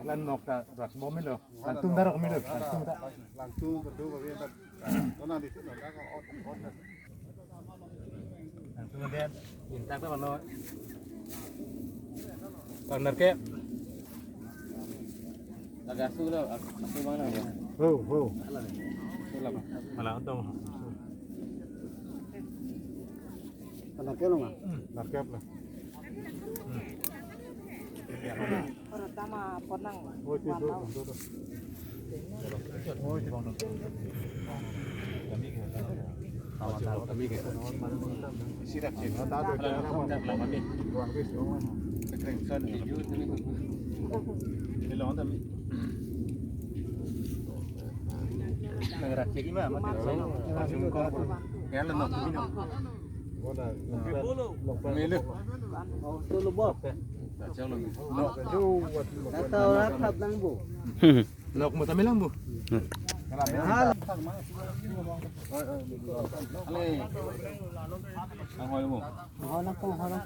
lan nok rak bomไม่เลยlangsung darokไม่เลยlangsung tak langsung kedua dia kan nanti itu nak kau on langsung kemudian intak tak mana corner ke agak asu lah asu mana ya malah untung nak kau mana nak kau lah pertama ponang oh itu oh itu bang kami ke siap tak ada lama ni ruang bis keren kan hijau ini di lawan tapi negara cek ima macam yang lenok ini milik tu lubuk jauh lagi nok jauh buat tahu lah khap nang bu lok mau tamilang bu ale ahoy bu honang pun lang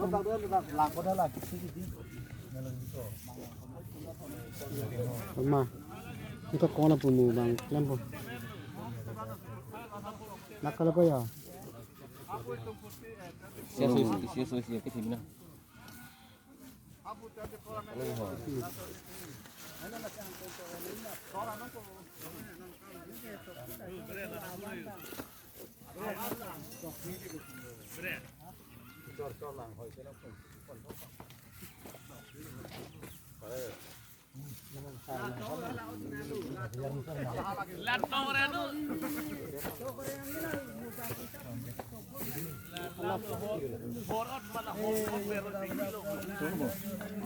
ko dah lah ma itu kau nak pumu bang lembu nak kalau apa ya sia ke sini nah